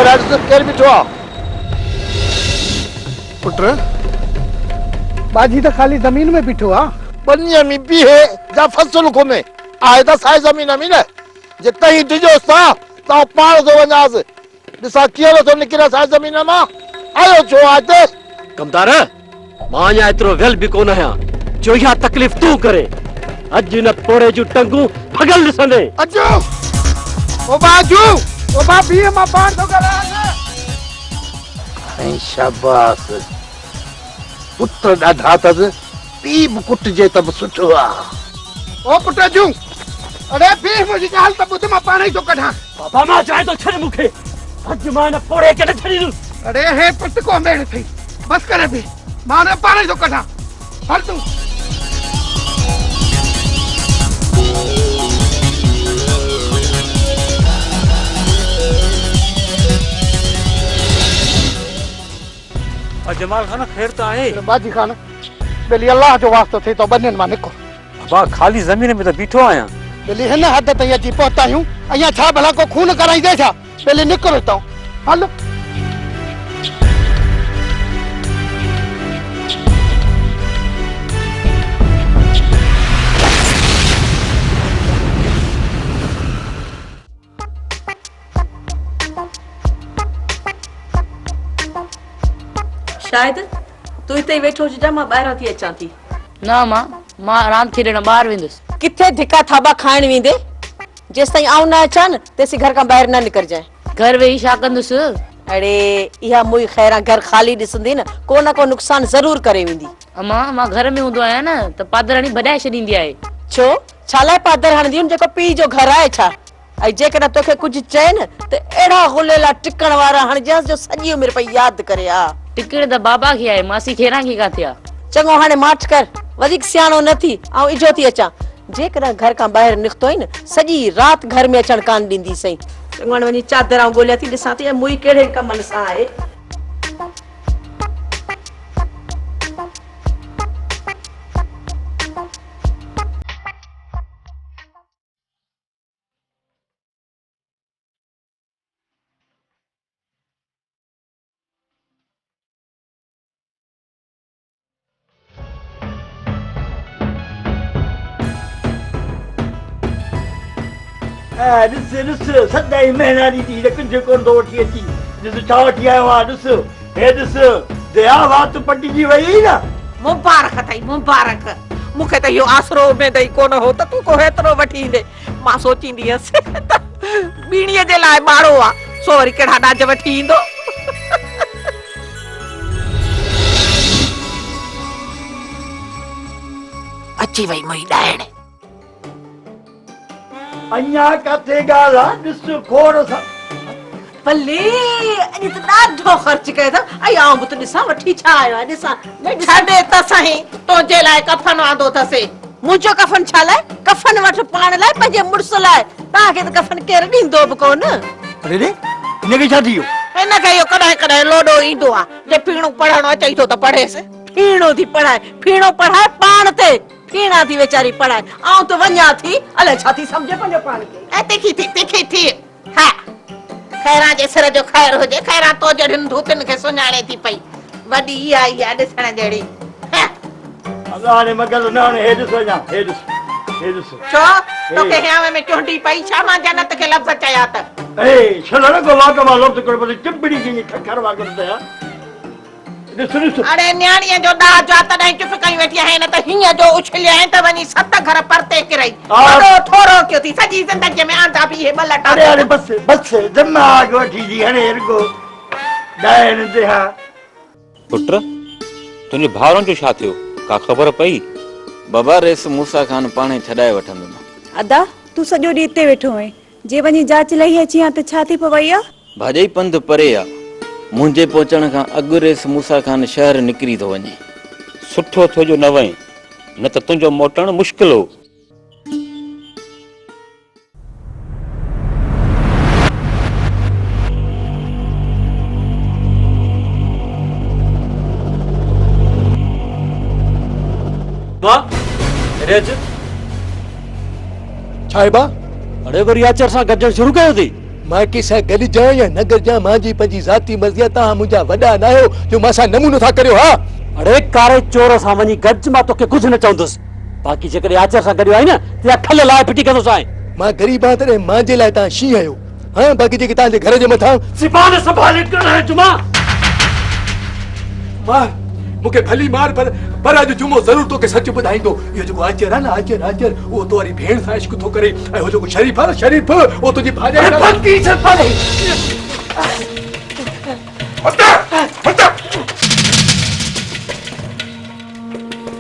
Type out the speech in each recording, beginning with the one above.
राज केर बिठो आ पुत्र बाजी तो खाली जमीन में बिठो आ बनिया में भी है जा फसल को में आए तो साई जमीन में ना जितना ही डिजो सा तो पार दो वनाज दिसा किया तो निकला साई जमीन में आयो जो आते कमदार मां या इतरो वेल भी कोन है जो या तकलीफ तू करे अज न पोड़े जो टंगू भगल दिसने अजो ओ बाजू ओ बाबी मां पार तो गला ऐं शाबाश पुत्र ॾाढा अथसि पीउ बि कुटिजे त बि सुठो आहे ओ पुट जूं अरे बी मुंहिंजी ॻाल्हि त ॿुध मां पाण ई थो कढां बाबा मां चाहे तो छड़ मुखे अज मां न पोड़े के छड़ी दू अरे हे पुट को मेड़ थई बस करे बी मां ने पाण ई थो कढां हल तूं जमाल खान खैर तो आहे बाजी खान बेली अल्लाह जो वास्तो थे तो बन्ने मां निको बाबा खाली जमीन में तो बीठो आया बेली हिन हद ताईं अची पहुता आहियूं अञा छा भला को खून कराईंदे छा बेली निकिरो हितां हल शायद तू इते वेठो जा मां ॿाहिरां थी अचां थी ना मां रांदि खेॾण ॿाहिरि वेंदुसि किथे धिका थाबा खाइण वेंदे जेसि ताईं आऊं न अचां न तेसि घर खां ॿाहिरि न निकिरजांइ घर वेही छा कंदुसि अड़े इहा मुई खैरा घर खाली ॾिसंदी न को नुक़सान ज़रूर करे वेंदी अम्मा मां घर में हूंदो आहियां न त पादराणी भॼाए छॾींदी आहे छो छा लाइ पादर हणंदी हुन जेको पीउ जो घर आहे छा ऐं जेकॾहिं तोखे कुझु चए न त अहिड़ा गुलेला टिकण वारा हणजांसि जो सॼी उमिरि पई यादि करे आ टिकण त बाबा खे आहे मासी खेरा खे काथे आहे चङो हाणे माठ कर वधीक सियाणो न थी ऐं इजो थी अचां जेकॾहिं घर खां ॿाहिरि निकितो ई न सॼी राति घर में अचणु कान ॾींदी सही चङो हाणे वञी चादर ॻोल्हियां थी ॾिसां थी मुई कहिड़े कमनि सां आहे ॾिस सदाई महीना ॾींदी कुझु कोन थो वठी अची ॾिस छा वठी आयो आहे ॾिस हे ॾिस दया वात पटिजी वई न मुबारक अथई मुबारक मूंखे त इहो आसरो उमेद ई कोन हो त तूं को हेतिरो वठी ईंदे मां सोचींदी हुअसि त बीड़ीअ जे लाइ ॿारो आहे सो वरी कहिड़ा ॾाज वठी ईंदो अची वई मुई ॾाइण अञा काथे ॻाल्हि आहे ॾिस खोड़ सां भले अॼु त ॾाढो ख़र्च कयो अथव ऐं आउं बि त ॾिसां वठी छा आयो आहे ॾिसां छॾे त सही तुंहिंजे लाइ कफन वांदो अथसि मुंहिंजो कफन छा लाइ कफन वठ पाण लाइ पंहिंजे मुड़ुस लाइ तव्हांखे त कफन केरु ॾींदो बि कोन अरे हिनखे छा थी वियो हिनखे इहो कॾहिं कॾहिं लोॾो ईंदो आहे जे फीणो पढ़णो अचई थो त पढ़ेसि फीणो थी पढ़ाए फीणो पढ़ाए पाण ते फीणा थी वेचारी पढ़ाए आउं त वञा थी अलाए छा थी सम्झे पंहिंजो पाण खे ऐं तिखी थी हा खैरा जे सिर जो ख़ैर हुजे खैरा तो जहिड़ियुनि धूतनि खे सुञाणे थी पई वॾी इहा ई आहे ॾिसण जहिड़ी हाणे मगल न हाणे हे ॾिस वञा हे ॾिस छो तोखे हियावे में चुंडी पई छा मां जन्नत खे लफ़्ज़ चया त ए छलण को वाक मां लफ़्ज़ कर बस चिंबड़ी जी खखर वाकर दया ॾिस अरे न्याणीअ जो ॾाह जो तॾहिं चुप कई वेठी आहे न त हीअं जो उछलिया त वञी 7 घर परते किरई वॾो थोरो कयो थी सॼी ज़िंदगीअ में आंदा बि हे ॿ लटा अरे बस दिमाग़ वठी जी हाणे रुगो ॾाइण ते हा पुत्र तुंहिंजे भाउरनि जो छा थियो का ख़बर पई बाबा रेस मूसा खान पाणे छॾाए वठंदुमि अदा तू सॼो ॾींहुं हिते वेठो आहीं जे वञी जांच लही अची त छा थी पवई आहे भाॼई पंधु परे आहे मुंहिंजे पहुचण खां अॻु रेस मूसा खान शहर निकिरी थो वञे सुठो थियो जो न वई न त तुंहिंजो मोटणु मुश्किल हो छाइबा अरे वरी आचर सां गजण शुरू कयो थी मां कंहिंसां गॾिजां या न गॾिजां मुंहिंजी पंहिंजी ज़ाती मर्ज़ी आहे। तव्हां मुंहिंजा वॾा न आहियो जो मां नमूनो था करियो। हा अरे कारे चोर सां वञी गॾिज, मां तोखे कुझु न चवंदुसि। बाक़ी जेकॾहिं आचर सां गॾु आई न त या खल लाइ फिटी कंदोसि। आहीं मां ग़रीब आहियां तॾहिं मुंहिंजे लाइ तव्हां शींहुं आहियो। हाँ बाक़ी जेके तव्हांजे घर जे मथां ज़बान संभाले ॻाल्हाए जुमा। मां मूंखे भली मार पर अॼु जुमो ज़रूर तोखे सच ॿुधाईंदो। इहो जेको आचर आहे न आचर उहो तो वरी भेण सां इश्क थो करे। ऐं उहो जेको शरीफ़ आहे न शरीफ़ उहो तुंहिंजी भाॼाई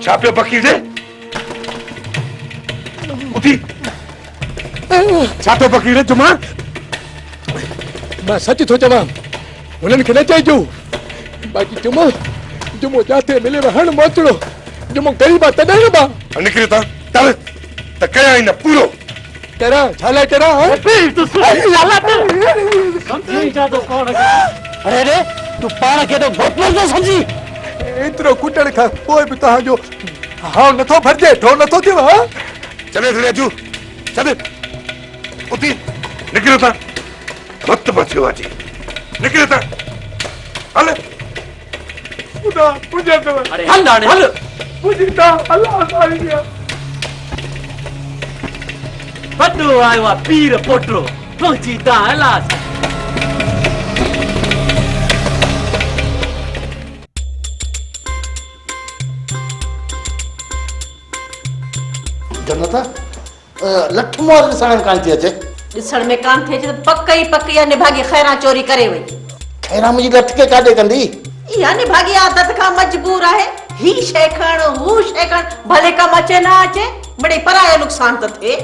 छा पियो बकीर दे उठी छा पियो बकीर दे जुमा? मां सच थो चवां, हुननि खे न चइजो। बाक़ी जुमो जाते मिले हण मोचड़ो। जुमो ग़रीब आहे तॾहिं न मां निकिरी था चल त कया ई न पूरो तेरा छा लाइ तेरा? अरे रे तूं पाण खे तो घोटलो न समझी। एतिरो कुटण खां पोइ बि तव्हांजो हाउ नथो भरिजे, ढो नथो थिए। हा चले थे अजू चल उठी निकिरी था वक्त बचियो आहे जी। निकिरी था हल खुदा मुझे तो अरे हल हाणे हल मुझे तो अल्लाह सारी दिया वॾो आयो आहे पीर पोटो पहुची ता अलाह सां। जनता लठ मोर ॾिसण कान थी अचे। ॾिसण में कान थिए त पक ई निभागी खैरा चोरी करे वई। खैरा मुंहिंजी लठ खे काॾे कंदी? इहा निभागी आदत खां मजबूर आहे। ही शइ खण हू शइ खण, भले कम अचे न अचे मिड़े परायो नुक़सान त थिए।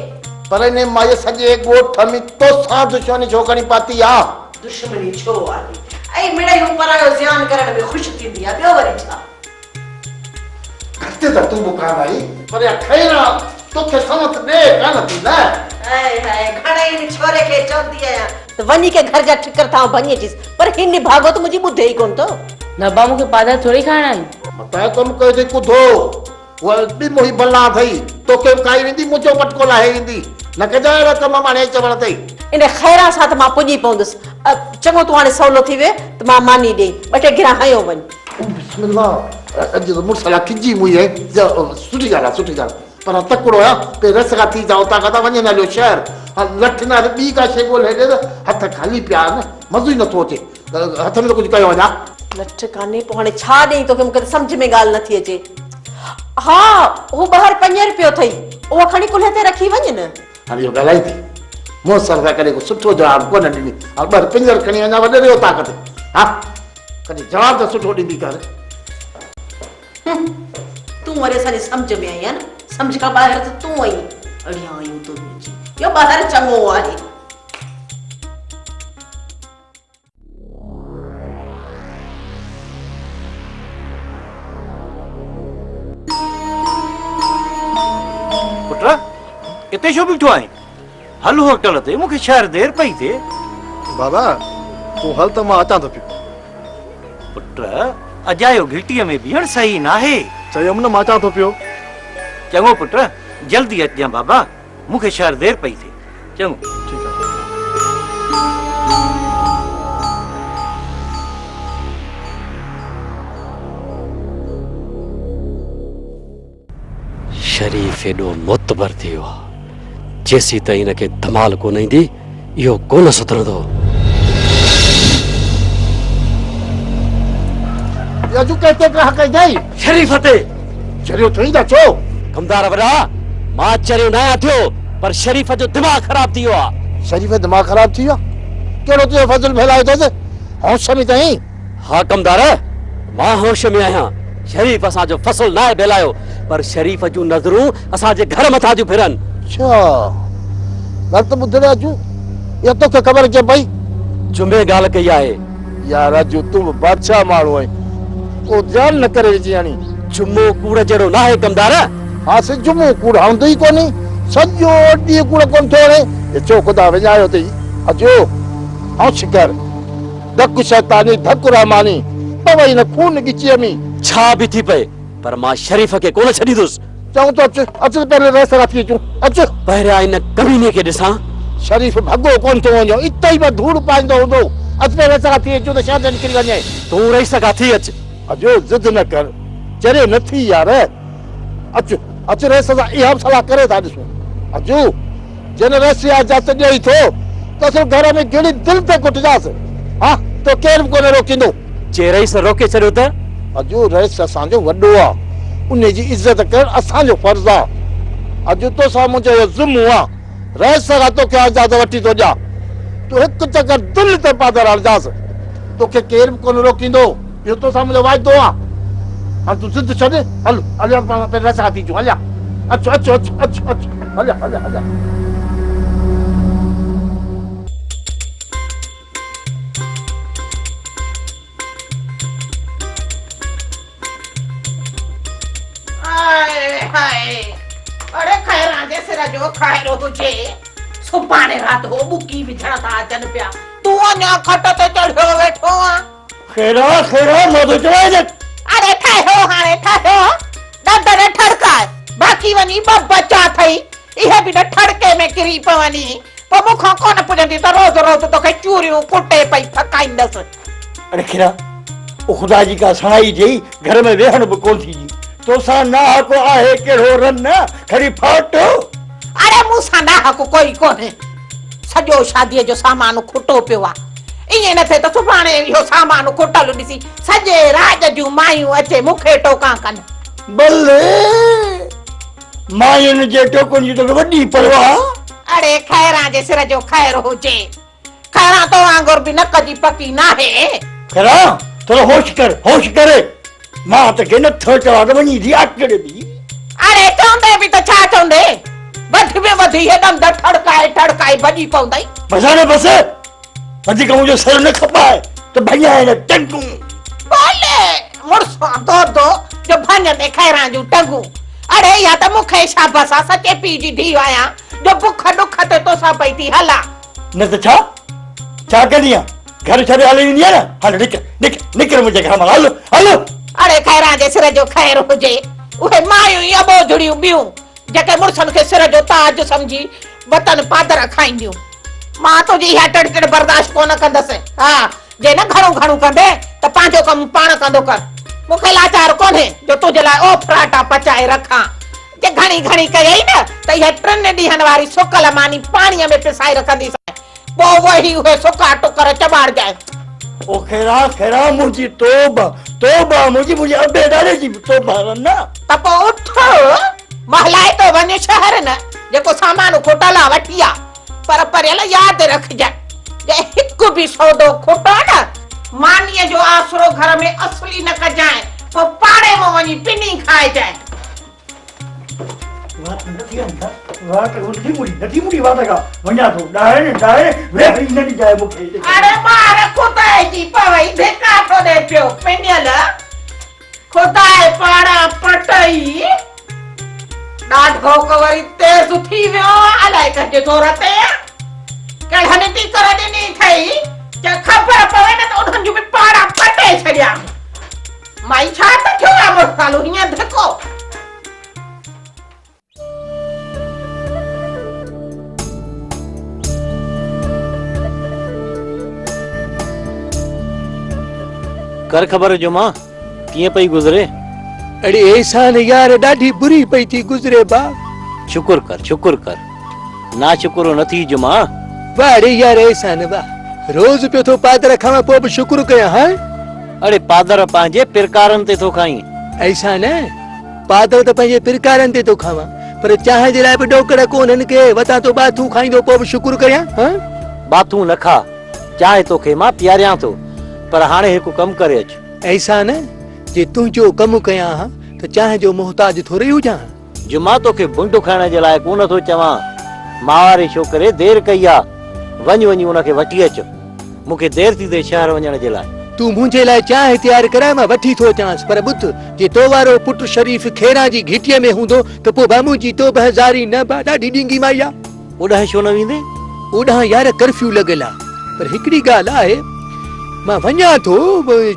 पर ने मां सॼे ॻोठ में तो सां दुश्मनी छो करणी पाती आहे? दुश्मनी छो आहे? ऐं मिड़े हू परायो ज़ियान करण में ख़ुशि थींदी आहे। ॿियो वरी छा? घटि त तूं बुकान आई पर या खैरा तोखे समत ॾे कान थी न। घणे छोरे खे चवंदी आहियां त वञी के घर जा ठिकर था भञी अचीस, पर हिन भागो त मुंहिंजी ॿुधे ई कोन थो। न बा मूंखे पादर थोड़ी खाइणा आहिनि। मतां कम कयो थी कुधो उहा बि मोही बल्ला अथई। तोखे काई वेंदी मुंहिंजो पटको लाहे वेंदी न कजां अहिड़ा कम माणे चवण अथई। इन खैरा सां त मां पुॼी पवंदुसि। चङो तूं हाणे सवलो थी वे त मां मानी ॾेई ॿ टे गिरा हयो वञ। बिस्मिल्लाह अॼु त मुड़ुस लाइ खिजी मुई आहे। सुठी ॻाल्हि आहे सुठी ॻाल्हि पर तकिड़ो आहे पे रस खां थी जाओ उतां खां वञे न हलियो शहर। लठ न ॿी का शइ ॻोल्हे ॾे त हथ खाली पिया न मज़ो ई नथो अचे। हथ में त कुझु कयो वञा। लठ कान्हे पोइ हाणे छा ॾेई तोखे? मूंखे त सम्झ में ॻाल्हि नथी अचे। हा हू ॿाहिरि 5 रुपयो अथई, उहो खणी कुल्हे ते रखी वञ न। हाणे इहो ॻाल्हाई थी मूं सर सां करे सुठो जवाबु कोन ॾिनी। ॿाहिरि 5 खणी वञा वॾे ॾियो ताक़त। हा कॾहिं जवाबु त सुठो ॾींदी कर। तूं वरी असांजी सम्झ में आई आहे न। सम्झ खां ॿाहिरि त तूं आई अड़िया आयूं तूं इहो ॿाहिरि चङो आहे। पुट इते छो बीठो आहीं? हल होटल ते, मूंखे शहर देर पई थिए। बाबा तूं हल त मां अचां थो पियो। पुट अजायो घिटीअ में बीहण सही न आहे। चयुमि न मां अचां थो पियो। चङो पुट जल्दी अचजां बाबा, मूंखे शहर देर पई थिए। चङो ठीकु आहे। शरीफ़ एॾो मोतबर थी वियो आहे। जेसीं ताईं हिनखे धमाल कोन ईंदी इहो कोन सुधरंदो। अजू कहते ग्राह कई जाई शरीफ़ ते चरियो थई दा छो? कमदार वॾा मां चरियो न आहियां थियो, पर शरीफ़ जो दिमाग़ ख़राब थी वियो आहे। शरीफ़ दिमाग़ ख़राब थी वियो? कहिड़ो तुंहिंजो फज़ल फैलायो अथसि? होश में अथई? हा कमदार मां होश में आहियां। शरीफ़ असांजो फसल न आहे बेलायो, पर शरीफ़ जूं नज़रूं असांजे घर मथां थियूं फिरनि। अच्छा ॻाल्हि त ॿुधण अजू इहा तोखे ख़बर कीअं पई? जुमे ॻाल्हि कई आहे। यार अजू तूं बादशाह माण्हू आहीं, को ध्यानु न करे विझी हाणी। जुमो कूड़ जहिड़ो न आहे कमदार। हा से जुमो कूड़ हूंदो ई कोन्हे, सॼो ॾींहुं कूड़ कोन थो हणे। चो ख़ुदा विञायो अथई अजो ऐं शिकर धक शैतानी धक रहमानी पवई न खून ॻिचीअ में। छा बि थी पए पर मां शरीफ़ खे कोन छॾींदुसि। चऊं तो अच अच पहले रस राखी अचूं। अच पहिरियां इन कमीने खे ॾिसां। शरीफ़ भॻो कोन थो वञो इते ई धूड़ पाईंदो हूंदो अचु रस खां थी अचो त शायदि निकिरी वञे तूं रही सघां थी अच अजो ज़िद न कर चरे नथी यार अचु अचु रेस सां इहा बि सलाह करे था ॾिसूं अजो जिन रेस इजाज़त ॾेई थो त असां घर में कहिड़ी दिलि ते कुटिजासीं हा तो केरु बि कोन रोकींदो जे रईस रोके छॾियो त अजो रेस असांजो वॾो आहे उन जी इज़त करणु असांजो फर्ज़ु आहे अजु तोसां मुंहिंजो इहो ज़िम्मो आहे रेस खां तोखे इजाज़त वठी थो ॾियां तूं हिकु चकर दिलि ते पादर हलजांसि तोखे केरु बि कोन रोकींदो इहो तोसां मुंहिंजो वाइदो आहे हाणे तूं ज़िद छॾ हल हलिया पाण पे रेस खां थी अचूं हलिया अचु अचु अचु अचु अचु हलिया हलिया हलिया अरे खैरा जे सिर जो खाइरो हुजे सुभाणे राति हो बुकी विझण था अचनि पिया तूं अञा खट ते चढ़ियो वेठो आ खेरा खेरा मधु चवाए न अरे ठाहियो हाणे ठाहियो ॾंदर ठड़काए बाक़ी वञी ॿ बचा अथई इहे बि न ठड़के में किरी पवनी पोइ मूंखां कोन पुॼंदी त रोज़ रोज़ तोखे चूरियूं कुटे पई थकाईंदसि अरे खेरा ओ खुदा जी का सणाई थी घर में वेहण बि कोन थी तोसां ना को आहे कहिड़ो रन खड़ी फाटो अरे मूंसां ना हक़ कोई कोन्हे सॼो शादीअ जो सामान खुटो पियो आहे ईअं न थिए त सुभाणे इहो सामान खुटल ॾिसी सॼे राज जूं मायूं अचे मूंखे टोकां कनि बल्ले मायुनि जे टोकनि जी तोखे वॾी परवाह अरे खैरा जे सिर जो खैर हुजे खैरा तो वांगुर बि नक जी पकी नाहे खेरा थोरो होश कर मां त के नथो चवां त वञी थी आकड़ बि अरे चवंदे बि त छा चवंदे वधि में वधि हे ॾंद ठड़काए भॼी पवंदई बसाने बस वधीक मुंहिंजो सर न खपाए त भैया आहिनि टंगूं बोले मुड़सा दो जो भञ ते खैरा जूं टंगूं अरे या त मूंखे शाबाश आहे सचे पीउ जी धीउ आहियां जो बुख ॾुख ते तोसां पई थी हलां न त छा कंदी आहे घर छॾे हली वेंदी आहे न हल निकर मुंहिंजे घर मां हलो अरे खैरा जे सिर जो खैर हुजे उहे मायूं ई अबोझड़ियूं ॿियूं जेके मुड़सनि खे सिर जो ताज सम्झी वतन पादर खाईंदियूं मां तुंहिंजी इहा टिड़ बर्दाश्त कोन कंदसि हा जे न घणो कंदे त पंहिंजो कमु पाण कंदो कर मूंखे लाचार कोन्हे जो तुंहिंजे लाइ ओफराटा पचाए रखां जे घणी कयई न त इहा 3 ॾींहंनि वारी सुकल मानी पाणीअ में पिसाए रखंदीसि पोइ वही उहे सुका टुकर चॿाड़जाए ओ खेरा मुंहिंजी तोबा मुंहिंजी अबे ॾाॾे जी तोबा न त पोइ उठ महलाए तो वञ शहर न जेको सामान खुटल आहे वठी आ पर परियल यादि रखजांइ जे हिकु बि सौदो खुटो न मानीअ जो आसरो घर में असली न कजांइ पोइ पाड़े में वञी पिनी खाइजांइ नथी मुड़ी वात का वञा थो डाहे वेहरी न ॾिजाए मूंखे अरे मार खुदाए जी पवई धिका थो ॾे पियो पिनियल खुदाए पाड़ा पटई ॾाढो कवरी तेज़ थी वियो अलाए कंहिंजे ज़ोर ते कहिड़नि ती कर ॾिनी अथई जे ख़बर पवे न त उन्हनि जूं बि पाड़ा पटे छॾिया माई छा त थियो आहे मुड़सालू हीअं धिको कर ख़बर जो मां कीअं पई गुज़रे अरे एहसान यार ॾाढी बुरी पई थी गुज़रे बा शुक्र कर ना शुक्र न थी जुमा वाह अरे यार एहसान वाह रोज पियो थो पादर खावां पोइ बि शुक्र कयां हां अरे पादर पंहिंजे पिरकारनि ते थो खाई ऐसा न पादर त पंहिंजे पिरकारनि ते थो खावां पर चांहि जे लाइ बि ॾोकड़ कोन्हनि के वता तो बाथू खाईंदो पोइ बि शुक्र कयां हां बाथू न खा चाहे तोखे मां प्यारियां थो पर हाणे हिकु कमु करे अच ऐसा न जे तुंहिंजो कमु कयां हां त चांहि जो मोहताज थोरी हुजां जुमा तोखे बुंड खाइण जे लाइ कोन थो चवां मावारे छोकिरे देर कई आहे वञी उनखे वठी अच मूंखे देर थी थिए शहर वञण जे लाइ तू मुंहिंजे लाइ चांहि तयारु कराए मां वठी थो अचांसि पर ॿुध जे तो वारो पुटु शरीफ़ खेरा जी घिटीअ में हूंदो त पोइ बामू जी तो बहज़ारी न बा ॾाढी ॾींगी माई आहे ओॾांहुं छो न वेंदे ओॾांहुं यार कर्फ्यू लॻल आहे पर हिकिड़ी ॻाल्हि आहे मां वञा थो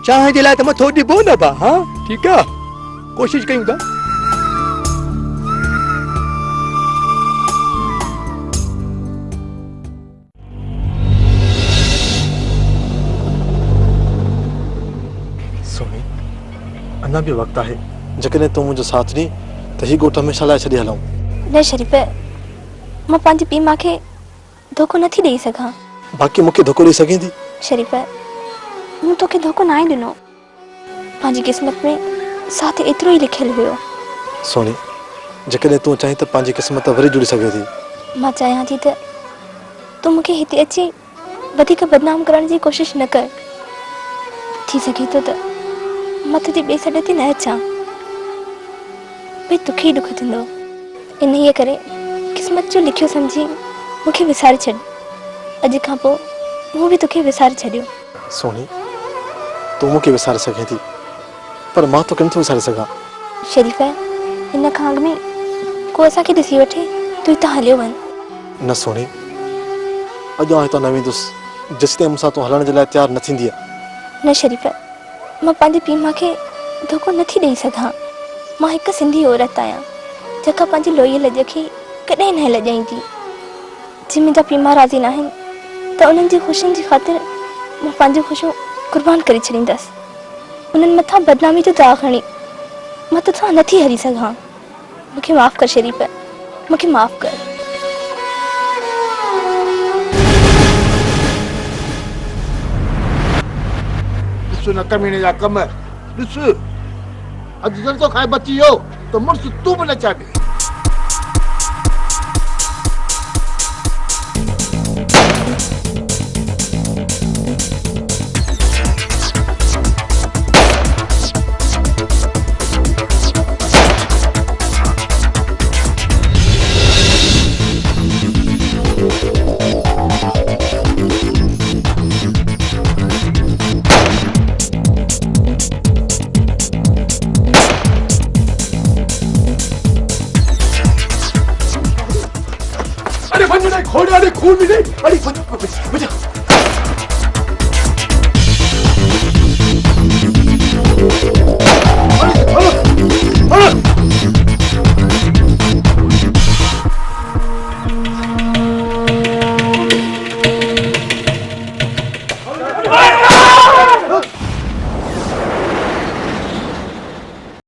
चांहि जे लाइ त मथो ॾिबो न बा हा ठीकु आहे कोशिशि कयूं था अञा बि वक़्तु आहे जेकॾहिं तूं मुंहिंजो साथ ॾी त हीउ ॻोठ हमेशह लाइ छॾे हलूं। न शरीफ़, मां पंहिंजी पीउ मां खे धोखो नथी ॾेई सघां। बाक़ी मूंखे धोखो ॾेई सघीं थी? शरीफ़, मूं तोखे धोखो न आहे ॾिनो। पंहिंजी क़िस्मत में साथ एतिरो ई लिखियलु हुयो। सोनी, जेकॾहिं तूं चाहीं त पंहिंजी क़िस्मत वरी जुड़ी सघे थी। मां चाहियां थी त तूं मूंखे हिते अची वधीक बदनाम करण जी कोशिश न कर। थी सघे थो त मां तुंहिंजी ॿिए सॾ ते न अचां, भई तोखे ई ॾुख थींदो। इन करे क़िस्मत जो लिखियो सम्झी मूंखे विसारे छॾ। अॼु खां पोइ मूं बि तोखे विसारे छॾियो। सोनी, तूं मूंखे विसारे सघे थी, पर मां तोखे नथो विसारे सघां। शरीफ़, हिन खां अॻु में को असांखे ॾिसी वठे, तूं हितां हलियो वञ। न सोनी, अॼु आउं हितां न वेंदुसि जेसिताईं मूंसां तूं हलण जे लाइ तयारु न थींदी। न शरीफ़, मां पंहिंजे पीउ मां खे धोखो नथी ॾेई सघां। मां हिकु सिंधी औरत आहियां जेका पंहिंजी लोहीअ लॼ खे कॾहिं न लॼाईंदी। जे मुंहिंजा पीउ मां राज़ी न आहिनि त उन्हनि जी ख़ुशियुनि जी ख़ातिर मां पंहिंजूं ख़ुशियूं क़ुर्बान करे छॾींदसि। उन्हनि मथां बदनामी जो दाग़ हणी मां तोसां नथी हली सघां। मूंखे माफ़ु कर शरीफ़, मूंखे माफ़ु कर। ॾिस न कमीने जा कम, ॾिस अॼु जल्दो खाए बची वियो त मुड़ुसु तूं बि न चाहे। अरे खोल, अरे खून भी नहीं। अरे